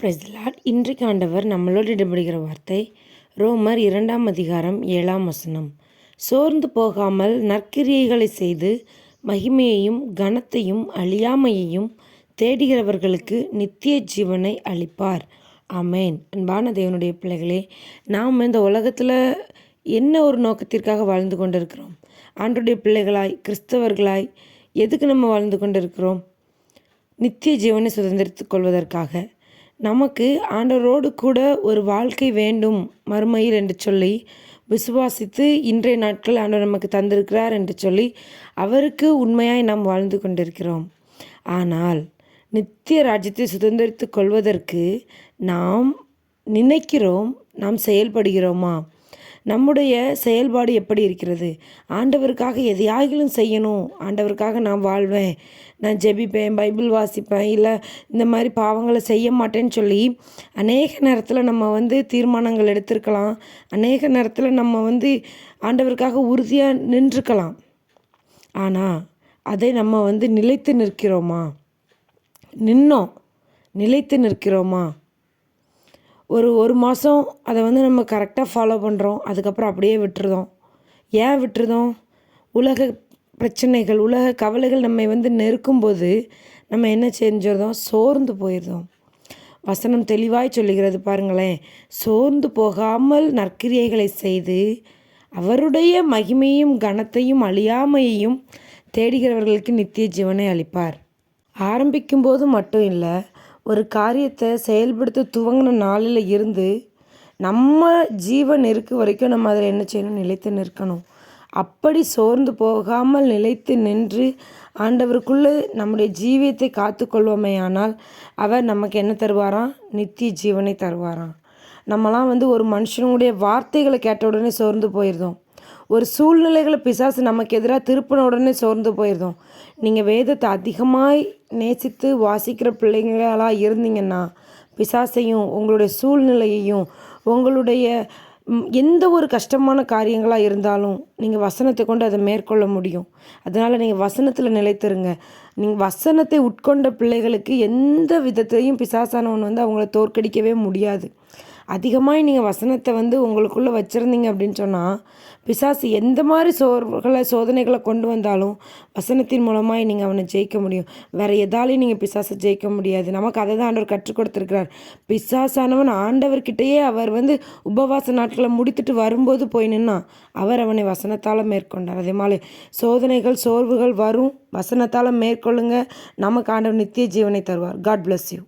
Praise the Lord. இன்றைக்கு ஆண்டவர் நம்மளோடு இடம்படுகிற வார்த்தை ரோமர் 2 அதிகாரம் 7 சோர்ந்து போகாமல் நற்கிரியைகளை செய்து மகிமையையும் கனத்தையும் அழியாமையையும் தேடுகிறவர்களுக்கு நித்திய ஜீவனை அளிப்பார். ஆமேன். அன்பான தேவனுடைய பிள்ளைகளே, நாம் இந்த உலகத்தில் என்ன ஒரு நோக்கத்திற்காக வாழ்ந்து கொண்டிருக்கிறோம்? ஆண்டவருடைய பிள்ளைகளாய், கிறிஸ்தவர்களாய் எதுக்கு நம்ம வாழ்ந்து கொண்டிருக்கிறோம்? நித்திய ஜீவனை சுதந்திரித்துக் கொள்வதற்காக. நமக்கு ஆண்டவரோடு கூட ஒரு வாழ்க்கை வேண்டும் மறுமையில் என்று சொல்லி விசுவாசித்து இன்றைய நாட்கள் ஆண்டவர் நமக்கு தந்திருக்கிறார் என்று சொல்லி அவருக்கு உண்மையாய் நாம் வாழ்ந்து கொண்டிருக்கிறோம். ஆனால் நித்திய ராஜ்யத்தை சுதந்திரித்து கொள்வதற்கு நாம் நினைக்கிறோம், நாம் செயல்படுகிறோமா? நம்முடைய செயல்பாடு எப்படி இருக்கிறது? ஆண்டவருக்காக எதையாகிலும் செய்யணும், ஆண்டவருக்காக நான் வாழ்வேன், நான் ஜெபிப்பேன், பைபிள் வாசிப்பேன், இல்லை இந்த மாதிரி பாவங்களை செய்ய மாட்டேன்னு சொல்லி அநேக நேரத்தில் நம்ம தீர்மானங்கள் எடுத்திருக்கலாம். அநேக நேரத்தில் நம்ம ஆண்டவருக்காக உறுதியாக நின்றுக்கலாம். ஆனால் அதை நம்ம நிலைத்து நிற்கிறோமா? நிலைத்து நிற்கிறோமா? ஒரு மாதம் அதை நம்ம கரெக்டாக ஃபாலோ பண்ணுறோம், அதுக்கப்புறம் அப்படியே விட்டுருதோம். ஏன் விட்டுருதோம்? உலக பிரச்சனைகள், உலக கவலைகள் நம்மை நெருக்கும்போது நம்ம என்ன செஞ்சிருந்தோம்? சோர்ந்து போயிடுதோம். வசனம் தெளிவாய் சொல்லுகிறது பாருங்களேன். சோர்ந்து போகாமல் நற்கிரியைகளை செய்து அவருடைய மகிமையும் கனத்தையும் அழியாமையையும் தேடுகிறவர்களுக்கு நித்திய ஜீவனை அளிப்பார். ஆரம்பிக்கும்போது மட்டும் இல்லை, ஒரு காரியத்தை செயல்படுத்த துவங்கின நாளில் இருந்து நம்ம ஜீவன் இருக்க வரைக்கும் நம்ம அதில் என்ன செய்யணும்? நிலைத்து நிற்கணும். அப்படி சோர்ந்து போகாமல் நிலைத்து நின்று ஆண்டவருக்குள்ளே நம்முடைய ஜீவியத்தை காத்து கொள்வோமேயானால் அவர் நமக்கு என்ன தருவாராம்? நித்திய ஜீவனை தருவாராம். நம்மலாம் ஒரு மனுஷனுடைய வார்த்தைகளை கேட்ட உடனே சோர்ந்து போயிருந்தோம். ஒரு சூழ்நிலைகளை பிசாசு நமக்கு எதிராக திருப்பின உடனே சோர்ந்து போயிருந்தோம். நீங்கள் வேதத்தை அதிகமாய் நேசித்து வாசிக்கிற பிள்ளைங்களாக இருந்தீங்கன்னா பிசாசையும் உங்களுடைய சூழ்நிலையையும் உங்களுடைய எந்த ஒரு கஷ்டமான காரியங்களாக இருந்தாலும் நீங்கள் வசனத்தை கொண்டு அதை மேற்கொள்ள முடியும். அதனால் நீங்கள் வசனத்தில் நிலைத்திருங்க. நீங்கள் வசனத்தை உட்கொண்ட பிள்ளைகளுக்கு எந்த விதத்தையும் பிசாசானவன் அவங்கள தோற்கடிக்கவே முடியாது. அதிகமாக நீங்கள் வசனத்தை உங்களுக்குள்ளே வச்சுருந்தீங்க அப்படின்னு சொன்னால் பிசாசு எந்த மாதிரி சோதனைகளை கொண்டு வந்தாலும் வசனத்தின் மூலமாக நீங்கள் அவனை ஜெயிக்க முடியும். வேறு எதாலையும் நீங்கள் பிசாசை ஜெயிக்க முடியாது. நமக்கு அதை தான் ஆண்டவர் கற்றுக் கொடுத்துருக்கிறார். பிசாசானவன் ஆண்டவர்கிட்டயே அவர் உபவாச நாட்களை முடித்துட்டு வரும்போது போய் நின்னா அவர் அவனை வசனத்தால் மேற்கொண்டார். அதே மாதிரி சோதனைகள் சோர்வுகள் வரும், வசனத்தால் மேற்கொள்ளுங்க. நமக்கு ஆண்டவர் நித்திய ஜீவனை தருவார். God bless you.